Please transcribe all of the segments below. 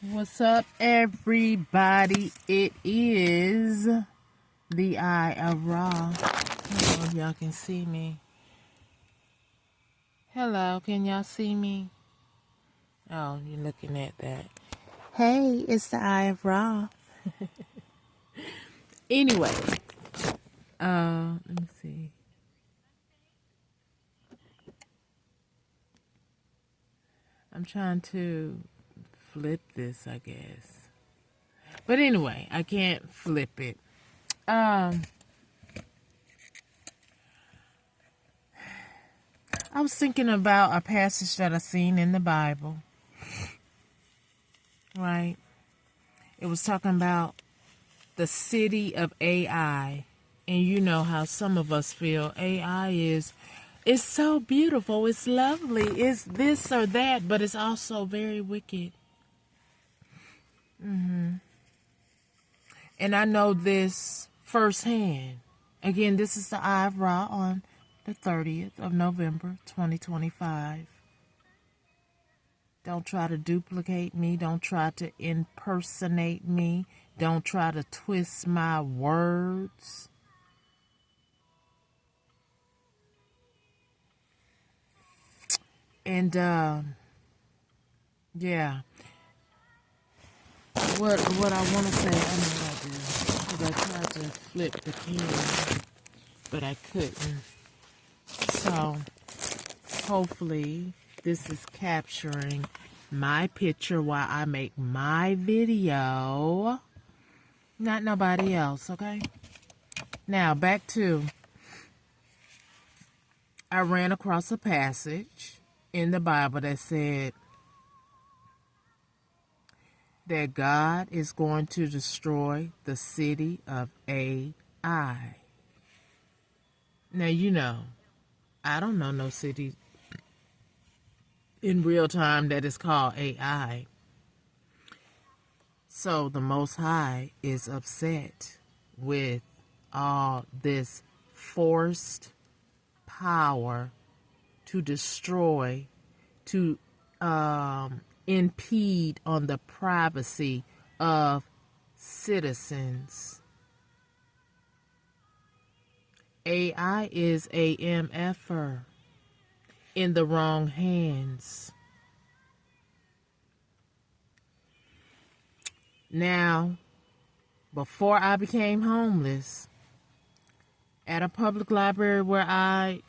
What's up, everybody? It is the Eye of Ra. I don't know if y'all can see me. Hello, can y'all see me? Oh, you're looking at that. Hey, it's the Eye of Ra. Anyway, let me see. I'm trying to flip this, I guess. But anyway, I can't flip it. I was thinking about a passage that I seen in the Bible. Right? It was talking about the city of AI. And you know how some of us feel AI is. It's so beautiful. It's lovely. It's this or that, but it's also very wicked. And I know this firsthand. Again, this is the Eye of Ra on the 30th of November, 2025. Don't try to duplicate me. Don't try to impersonate me. Don't try to twist my words. And, yeah. What I want to say, I know what I do. Because I tried to flip the camera, but I couldn't. So, hopefully, this is capturing my picture while I make my video. Not nobody else, okay? Now, back to, I ran across a passage in the Bible that said that God is going to destroy the city of AI. Now, you know, I don't know no city in real time that is called AI. So the Most High is upset with all this forced power to destroy, to impede on the privacy of citizens. AI is a MFer in the wrong hands. Now, before I became homeless, at a public library where I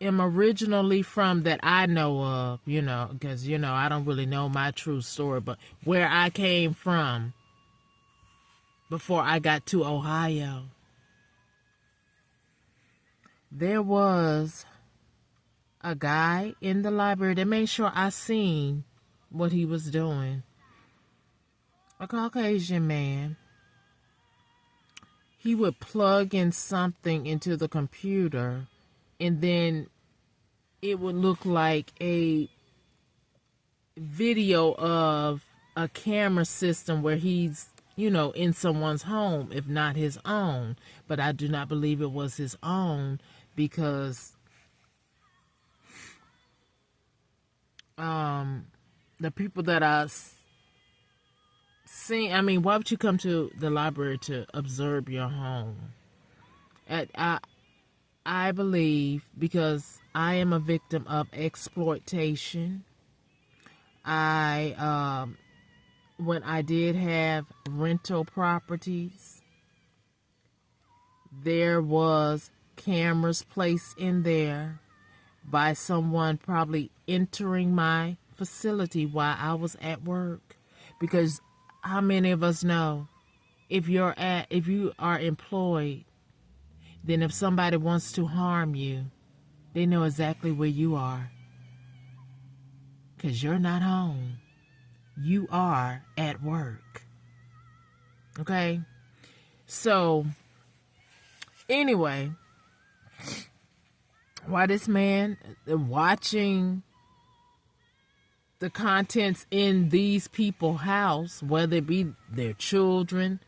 am originally from that I know of, you know, because, you know, I don't really know my true story, but where I came from before I got to Ohio, there was a guy in the library that made sure I seen what he was doing. A Caucasian man. He would plug in something into the computer, and then it would look like a video of a camera system where he's, you know, in someone's home, if not his own. But I do not believe it was his own, because the people that I seen, I mean, why would you come to the library to observe your home? I believe because I am a victim of exploitation. When I did have rental properties, there was cameras placed in there by someone probably entering my facility while I was at work. Because how many of us know if you are employed, then if somebody wants to harm you, they know exactly where you are. Because you're not home. You are at work. Okay? So, anyway, while this man watching the contents in these people's house, whether it be their children,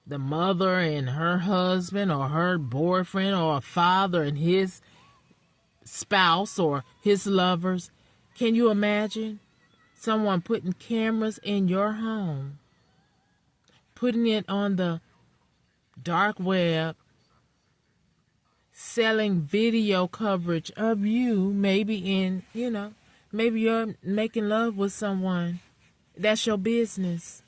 the mother and her husband, or her boyfriend, or a father and his spouse, or his lovers, can you imagine Someone putting cameras in your home, putting it on the dark web, selling video coverage of you, maybe in, maybe you're making love with someone. That's your business.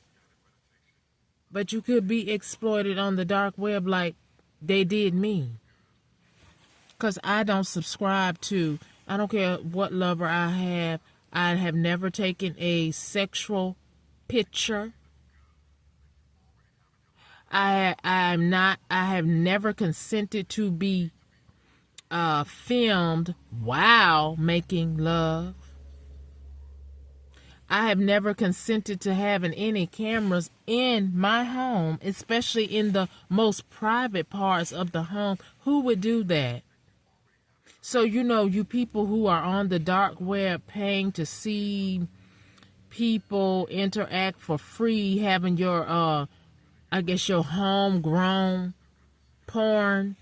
But you could be exploited on the dark web like they did me. Because I don't subscribe to, I don't care what lover I have never taken a sexual picture. I have never consented to be filmed while making love. I have never consented to having any cameras in my home, especially in the most private parts of the home. Who would do that? So, you people who are on the dark web paying to see people interact for free, having your, your homegrown porn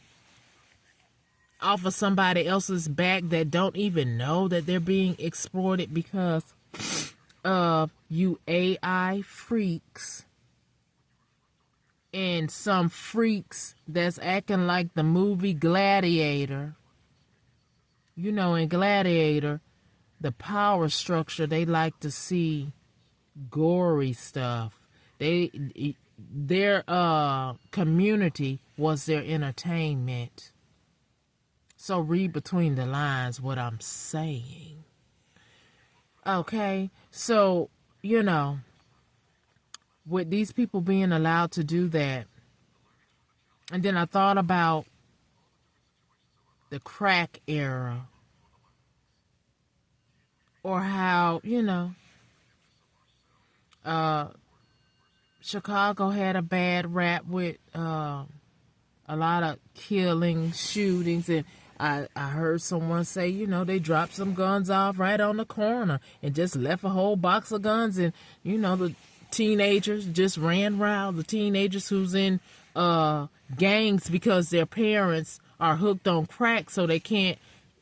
off of somebody else's back that don't even know that they're being exploited because of you AI freaks and some freaks that's acting like the movie Gladiator. In Gladiator, the power structure, they like to see gory stuff. Their community was their entertainment. So read between the lines what I'm saying. Okay, so, with these people being allowed to do that, and then I thought about the crack era, or how, Chicago had a bad rap with a lot of killings, shootings, and I heard someone say, they dropped some guns off right on the corner and just left a whole box of guns, and, the teenagers just ran around, the teenagers who's in gangs because their parents are hooked on crack, so they can't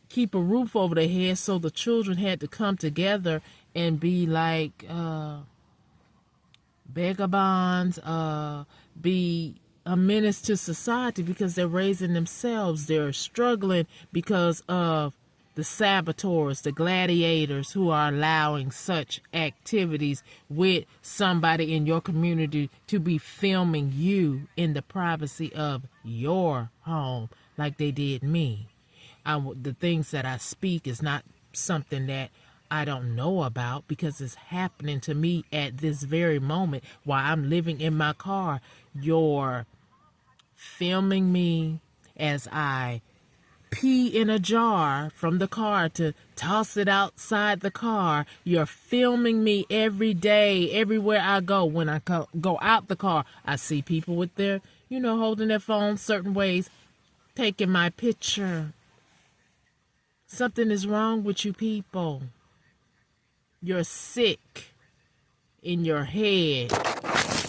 keep a roof over their head, so the children had to come together and be like vagabonds, be a menace to society because they're raising themselves. They're struggling because of the saboteurs, the gladiators who are allowing such activities with somebody in your community to be filming you in the privacy of your home like they did me. The things that I speak is not something that I don't know about because it's happening to me at this very moment while I'm living in my car. You're filming me as I pee in a jar from the car to toss it outside the car. You're filming me every day, everywhere I go. When I go out the car, I see people with their, holding their phones certain ways, taking my picture. Something is wrong with you people. You're sick in your head.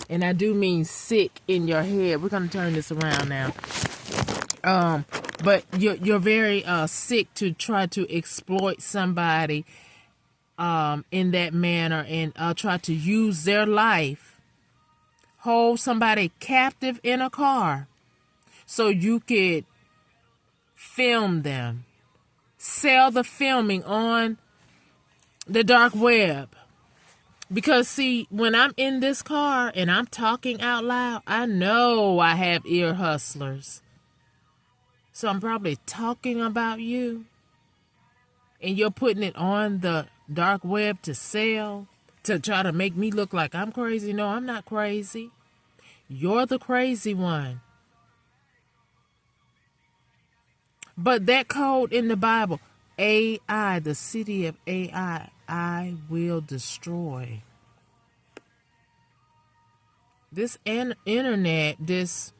And I do mean sick in your head. We're going to turn this around now. But you're very sick to try to exploit somebody in that manner and try to use their life, hold somebody captive in a car so you could film them, sell the filming on the dark web. Because, see, when I'm in this car and I'm talking out loud, I know I have ear hustlers. So I'm probably talking about you. And you're putting it on the dark web to sell, to try to make me look like I'm crazy. No, I'm not crazy. You're the crazy one. But that code in the Bible, AI, the city of AI, I will destroy. This internet, these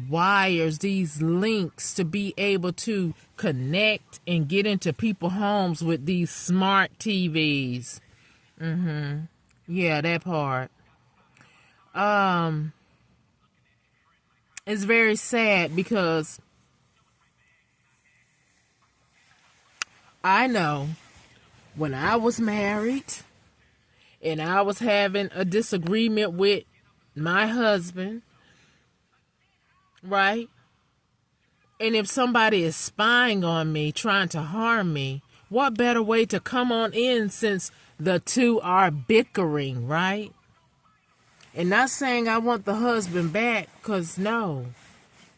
wires, these links to be able to connect and get into people's homes with these smart TVs. Yeah, that part. It's very sad because I know when I was married and I was having a disagreement with my husband, right? And if somebody is spying on me, trying to harm me, what better way to come on in since the two are bickering, right? And not saying I want the husband back, because no.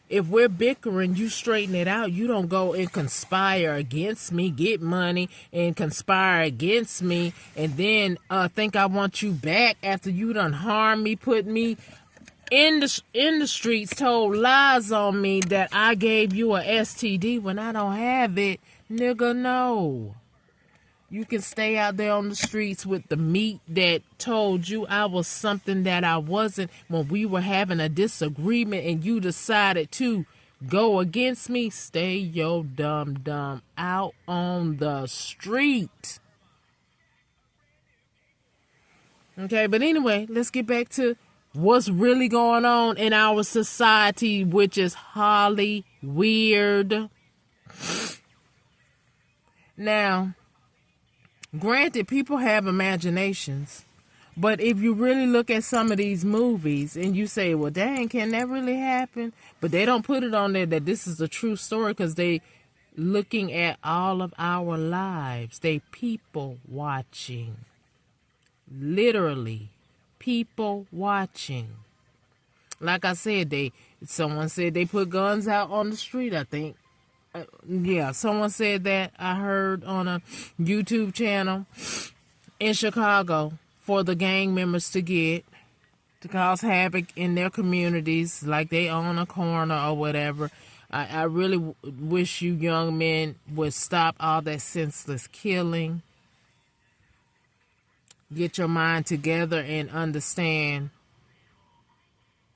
If we're bickering, you straighten it out. You don't go and conspire against me, get money, and conspire against me, and then think I want you back after you done harmed me, put me in the streets, told lies on me that I gave you a STD when I don't have it. Nigga, no. You can stay out there on the streets with the meat that told you I was something that I wasn't when we were having a disagreement and you decided to go against me. Stay your dumb out on the street. Okay, but anyway, let's get back to what's really going on in our society, which is highly weird. Now, granted, people have imaginations, but if you really look at some of these movies and you say, well, dang, can that really happen? But they don't put it on there that this is a true story because they looking at all of our lives. They people watching. Literally, people watching. Like I said, someone said they put guns out on the street, I think. Yeah, someone said that. I heard on a YouTube channel in Chicago for the gang members to cause havoc in their communities, like they own a corner or whatever. I really wish you young men would stop all that senseless killing. Get your mind together and understand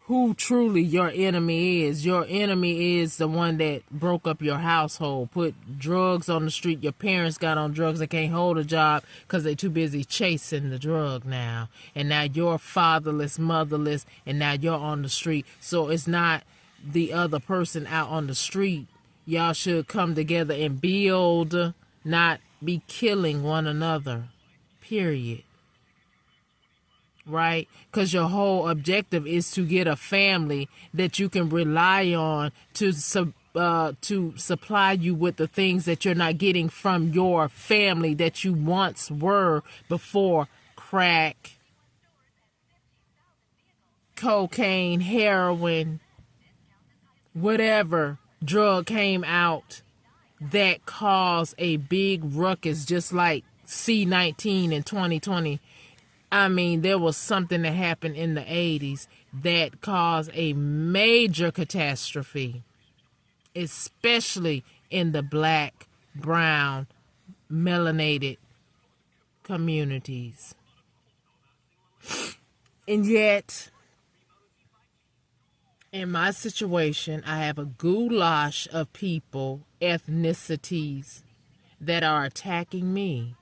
who truly your enemy is. Your enemy is the one that broke up your household, put drugs on the street. Your parents got on drugs. They can't hold a job because they're too busy chasing the drug now. And now you're fatherless, motherless, and now you're on the street. So it's not the other person out on the street. Y'all should come together and build, not be killing one another. Period. Right? Because your whole objective is to get a family that you can rely on to supply you with the things that you're not getting from your family that you once were before crack, cocaine, heroin, whatever drug came out that caused a big ruckus, just like C-19 in 2020. I mean, there was something that happened in the 80s that caused a major catastrophe, especially in the black, brown, melanated communities. And yet, in my situation, I have a goulash of people, ethnicities that are attacking me.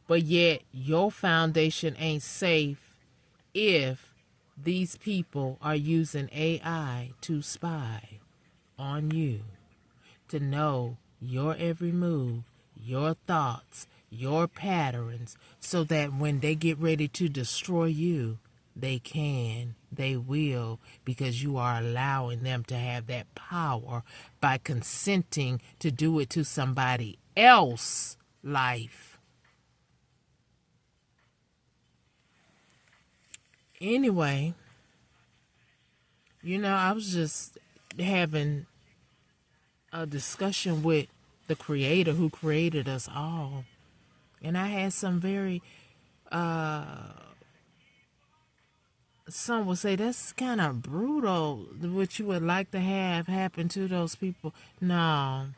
But yet, your foundation ain't safe if these people are using AI to spy on you, to know your every move, your thoughts, your patterns, so that when they get ready to destroy you, they can, they will, because you are allowing them to have that power by consenting to do it to somebody else's life. Anyway, I was just having a discussion with the Creator who created us all. And I had some very, some would say that's kind of brutal, what you would like to have happen to those people. No,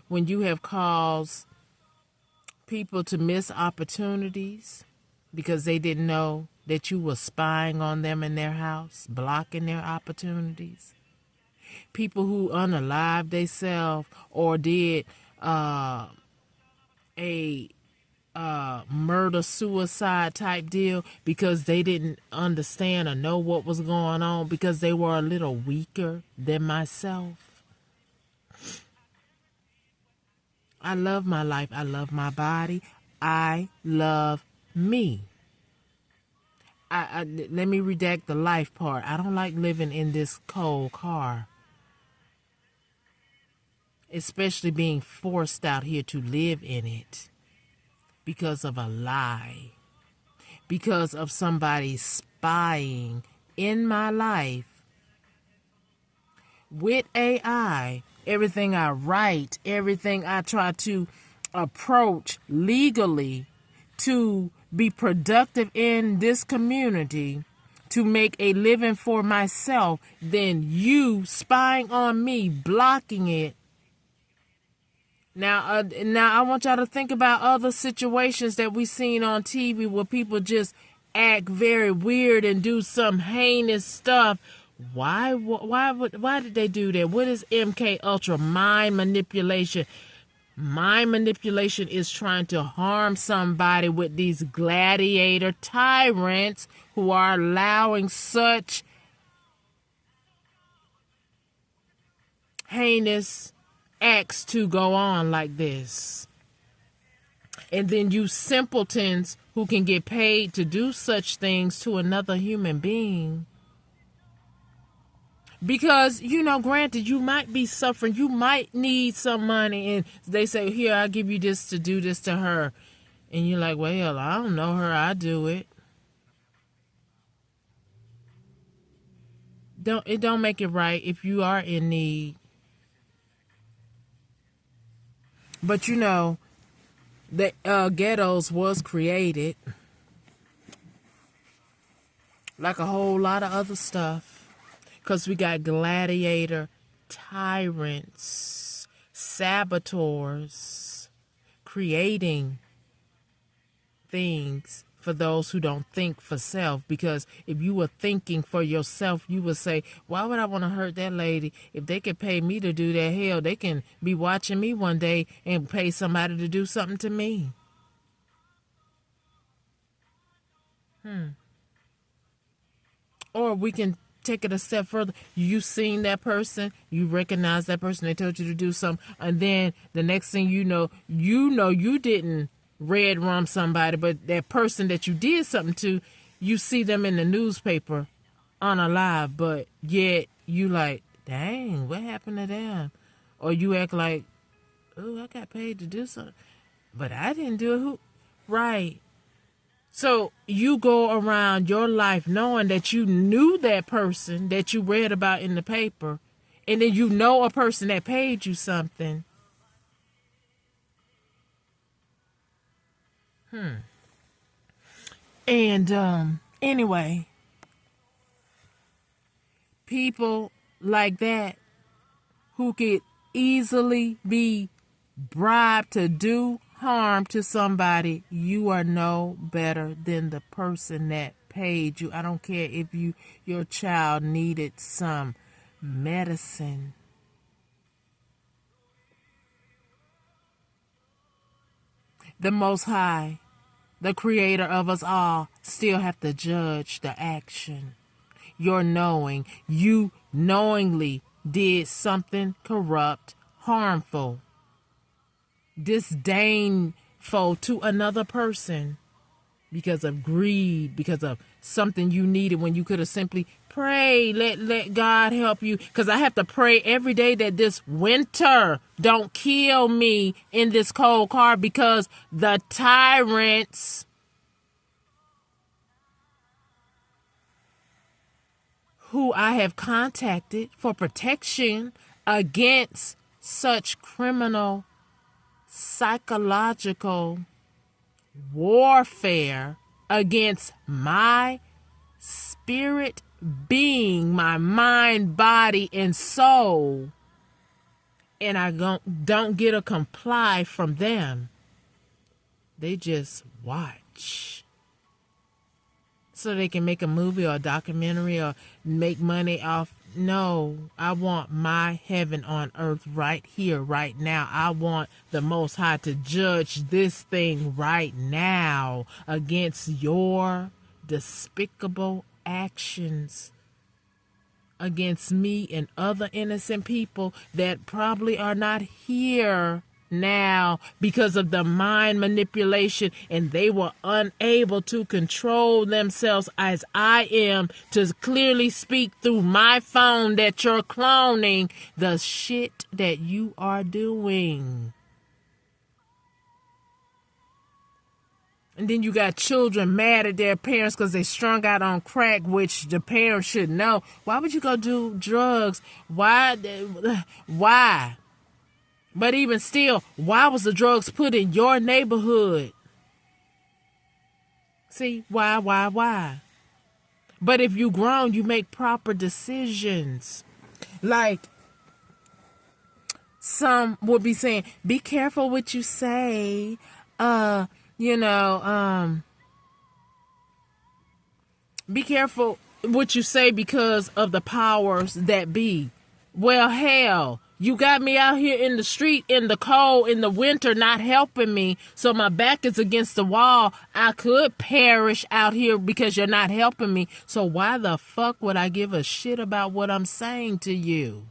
when you have caused people to miss opportunities because they didn't know that you were spying on them in their house, blocking their opportunities. People who unalived themselves or did a murder-suicide type deal because they didn't understand or know what was going on because they were a little weaker than myself. I love my life. I love my body. I love me. Let me redact the life part. I don't like living in this cold car, especially being forced out here to live in it because of a lie, because of somebody spying in my life with AI. Everything I write, everything I try to approach legally to be productive in this community, to make a living for myself, then you spying on me, blocking it. Now I want y'all to think about other situations that we seen on TV where people just act very weird and do some heinous stuff. Why did they do that? What is MK Ultra? Mind manipulation. Mind manipulation is trying to harm somebody with these gladiator tyrants who are allowing such heinous acts to go on like this. And then you simpletons who can get paid to do such things to another human being. Because, granted, you might be suffering. You might need some money. And they say, here, I'll give you this to do this to her. And you're like, well, I don't know her. I do it. It don't make it right if you are in need. But, the ghettos was created. Like a whole lot of other stuff. Because we got gladiator tyrants, saboteurs, creating things for those who don't think for self. Because if you were thinking for yourself, you would say, why would I want to hurt that lady? If they could pay me to do that, hell, they can be watching me one day and pay somebody to do something to me. Or we can take it a step further. You seen that person, you recognize that person, they told you to do something, and then the next thing you know you didn't red rum somebody, but that person that you did something to, you see them in the newspaper unalive, but yet you like, dang, what happened to them? Or you act like, oh, I got paid to do something, but I didn't do it. Who? Right. So you go around your life knowing that you knew that person that you read about in the paper, and then you know a person that paid you something. And anyway, people like that who could easily be bribed to do harm to somebody, you are no better than the person that paid you. I don't care if your child needed some medicine. The Most High, the creator of us all, still have to judge the action. Your knowing, you knowingly did something corrupt, harmful, disdainful to another person because of greed, because of something you needed when you could have simply prayed. Let God help you. Because I have to pray every day that this winter don't kill me in this cold car, because the tyrants who I have contacted for protection against such criminal psychological warfare against my spirit being, my mind, body, and soul, and I don't get a comply from them. They just watch so they can make a movie or a documentary or make money off. No, I want my heaven on earth right here, right now. I want the Most High to judge this thing right now against your despicable actions against me and other innocent people that probably are not here now because of the mind manipulation, and they were unable to control themselves as I am to clearly speak through my phone that you're cloning the shit that you are doing. And then you got children mad at their parents because they strung out on crack, which the parents should know. Why would you go do drugs? Why? But even still, why was the drugs put in your neighborhood? See, why? But if you grown, you make proper decisions. Like, some would be saying, be careful what you say. Be careful what you say because of the powers that be. Well, hell, you got me out here in the street, in the cold, in the winter, not helping me. So my back is against the wall. I could perish out here because you're not helping me. So why the fuck would I give a shit about what I'm saying to you?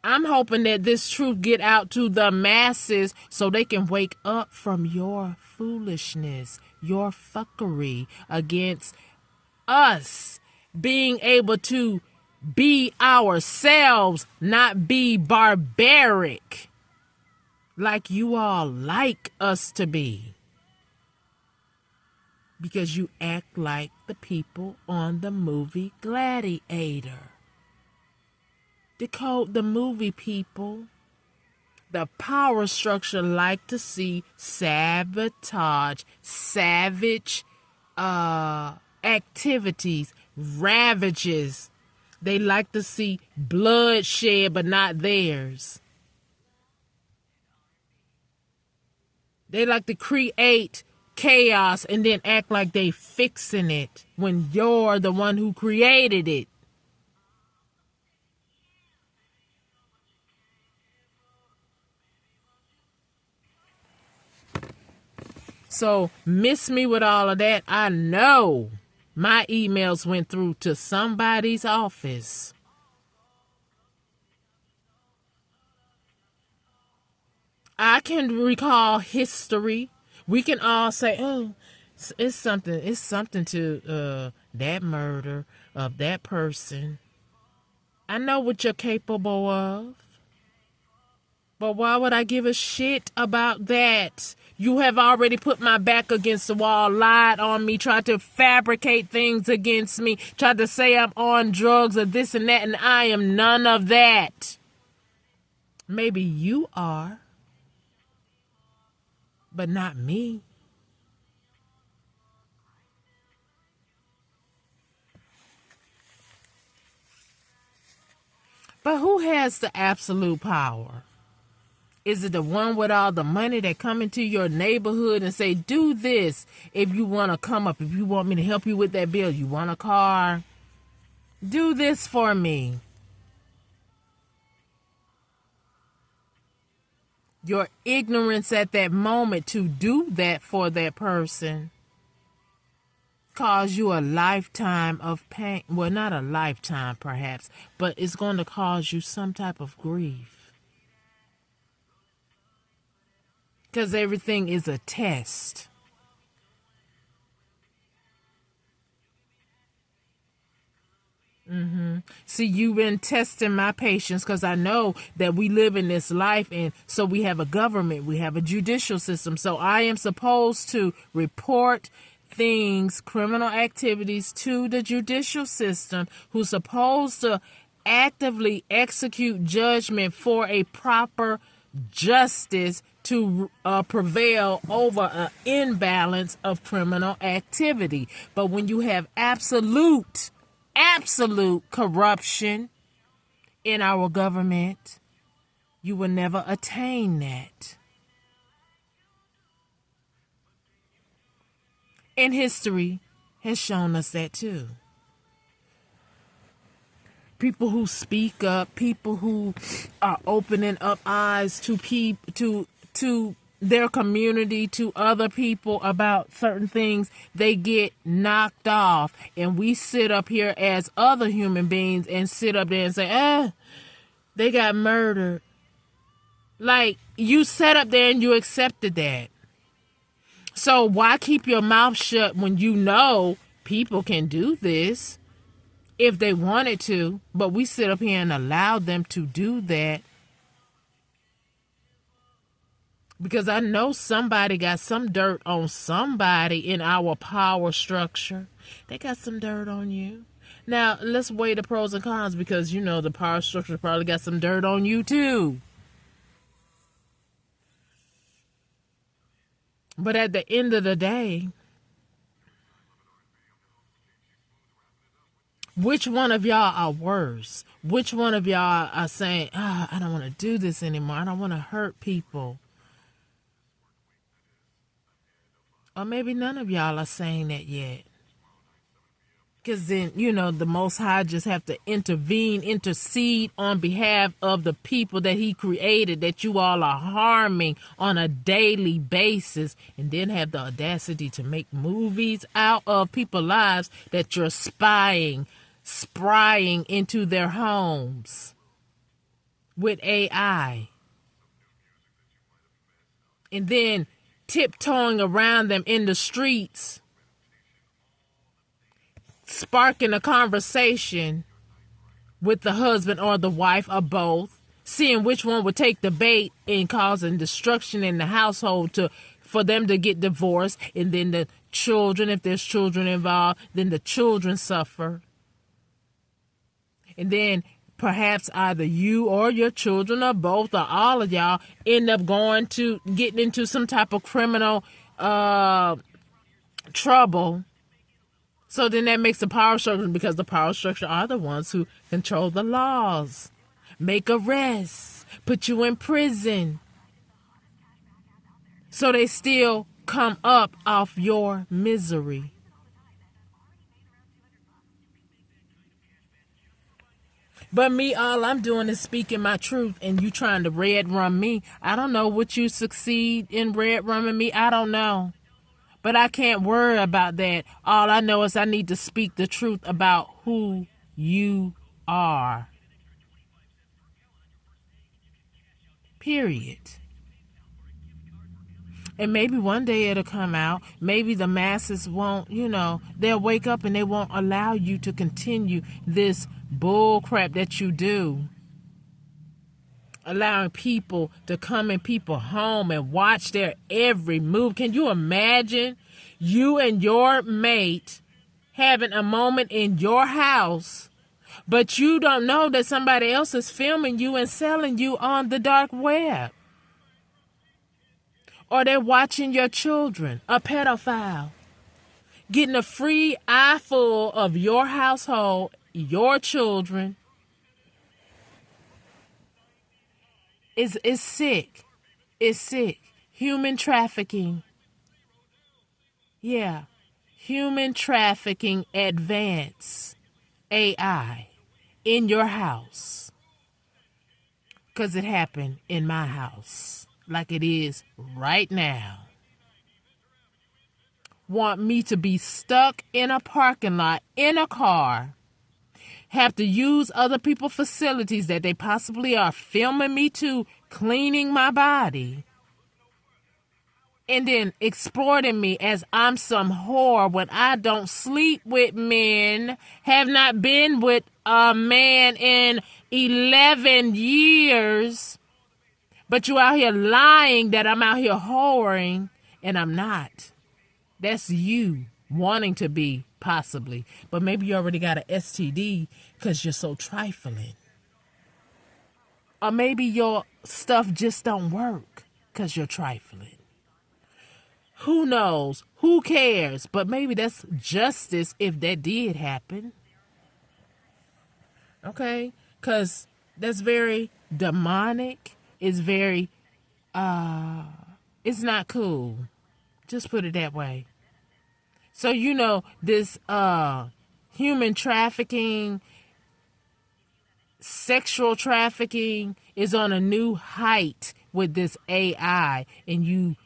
I'm hoping that this truth get out to the masses so they can wake up from your foolishness, your fuckery against us being able to be ourselves, not be barbaric like you all like us to be. Because you act like the people on the movie Gladiator. Decode the movie, people. The power structure like to see sabotage, savage activities, ravages. They like to see bloodshed, but not theirs. They like to create chaos and then act like they fixing it when you're the one who created it. So miss me with all of that. I know my emails went through to somebody's office. I can recall history. We can all say, oh, it's something to that murder of that person. I know what you're capable of. But why would I give a shit about that? You have already put my back against the wall, lied on me, tried to fabricate things against me, tried to say I'm on drugs or this and that, and I am none of that. Maybe you are, but not me. But who has the absolute power? Is it the one with all the money that come into your neighborhood and say, do this if you want to come up, if you want me to help you with that bill, you want a car, do this for me. Your ignorance at that moment to do that for that person cause you a lifetime of pain. Well, not a lifetime perhaps, but it's going to cause you some type of grief. Because everything is a test. See, you've been testing my patience because I know that we live in this life, and so we have a government, we have a judicial system. So I am supposed to report things, criminal activities to the judicial system, who's supposed to actively execute judgment for a proper justice to prevail over an imbalance of criminal activity. But when you have absolute corruption in our government, you will never attain that. And history has shown us that too. People who speak up, people who are opening up eyes to to their community, to other people about certain things, they get knocked off. And we sit up here as other human beings and sit up there and say, they got murdered. Like, you sat up there and you accepted that. So why keep your mouth shut when you know people can do this if they wanted to, but we sit up here and allow them to do that? Because I know somebody got some dirt on somebody in our power structure. They got some dirt on you. Now, let's weigh the pros and cons, because you know the power structure probably got some dirt on you too. But at the end of the day, which one of y'all are worse? Which one of y'all are saying, I don't want to do this anymore. I don't want to hurt people. Or maybe none of y'all are saying that yet. Because then, you know, the Most High just have to intercede on behalf of the people that he created, that you all are harming on a daily basis, and then have the audacity to make movies out of people's lives that you're sprying into their homes with AI. And then tiptoeing around them in the streets, sparking a conversation with the husband or the wife or both, seeing which one would take the bait and causing destruction in the household for them to get divorced. And then the children, if there's children involved, then the children suffer. And then perhaps either you or your children or both or all of y'all end up getting into some type of criminal trouble. So then that makes the power structure, because the power structure are the ones who control the laws, make arrests, put you in prison. So they still come up off your misery. But me, all I'm doing is speaking my truth, and you trying to red rum me. I don't know what you succeed in red rumming me. I don't know. But I can't worry about that. All I know is I need to speak the truth about who you are. Period. And maybe one day it'll come out. Maybe the masses won't, they'll wake up and they won't allow you to continue this bull crap that you do. Allowing people to come in people's home and watch their every move. Can you imagine you and your mate having a moment in your house, but you don't know that somebody else is filming you and selling you on the dark web? Or they're watching your children, a pedophile, getting a free eyeful of your household, your children. It's sick. It's sick. Human trafficking. Yeah. Human trafficking advance AI in your house. Because it happened in my house. Like it is right now. Want me to be stuck in a parking lot in a car, have to use other people's facilities that they possibly are filming me to, cleaning my body, and then exploiting me as I'm some whore when I don't sleep with men, have not been with a man in 11 years, but you out here lying that I'm out here whoring, and I'm not. That's you wanting to be, possibly. But maybe you already got an STD because you're so trifling. Or maybe your stuff just don't work because you're trifling. Who knows? Who cares? But maybe that's justice if that did happen. Okay? Because that's very demonic. It's very, it's not cool. Just put it that way. So, this human trafficking, sexual trafficking is on a new height with this AI, and you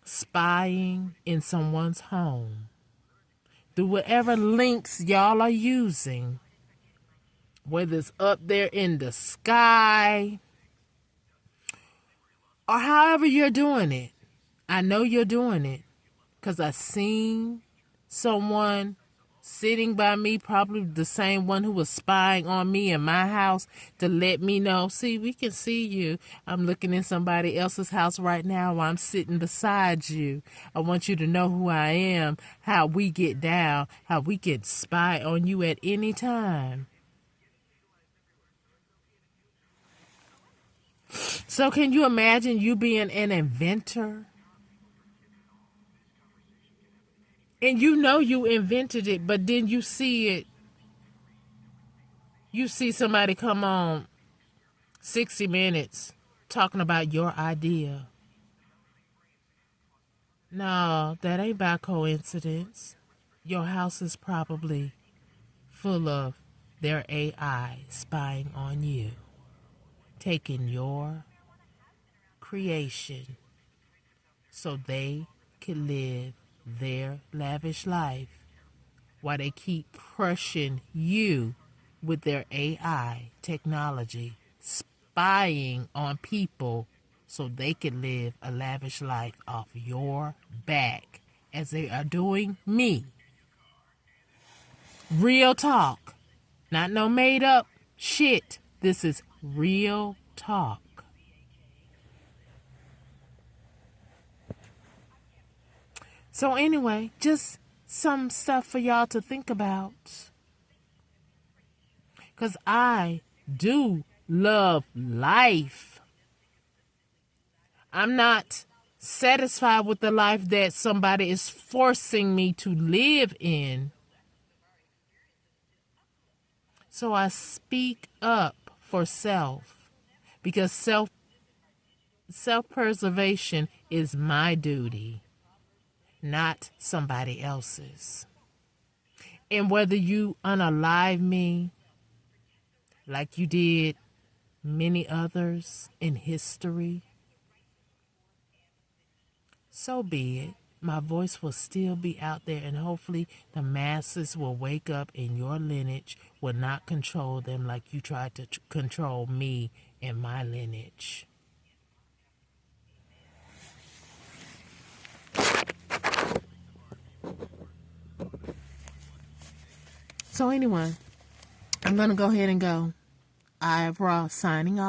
spying in someone's home through whatever links y'all are using. whether it's up there in the sky or however you're doing it. I know you're doing it because I seen someone sitting by me, probably the same one who was spying on me in my house to let me know, see, we can see you. I'm looking in somebody else's house right now while I'm sitting beside you. I want you to know who I am, how we get down, how we can spy on you at any time. So can you imagine you being an inventor? And you know you invented it, but then you see it. You see somebody come on 60 Minutes talking about your idea. No, that ain't by coincidence. Your house is probably full of their AI spying on you, taking your creation so they can live their lavish life while they keep crushing you with their AI technology, spying on people so they can live a lavish life off your back as they are doing me. Real talk. Not no made up shit. This is real talk. So anyway, just some stuff for y'all to think about. Because I do love life. I'm not satisfied with the life that somebody is forcing me to live in. So I speak up for self, because self-preservation is my duty, not somebody else's. And whether you unalive me like you did many others in history, so be it. My voice will still be out there, and hopefully the masses will wake up and your lineage will not control them like you tried to control me and my lineage. So anyway, I'm going to go ahead and go. I, Raw, signing off.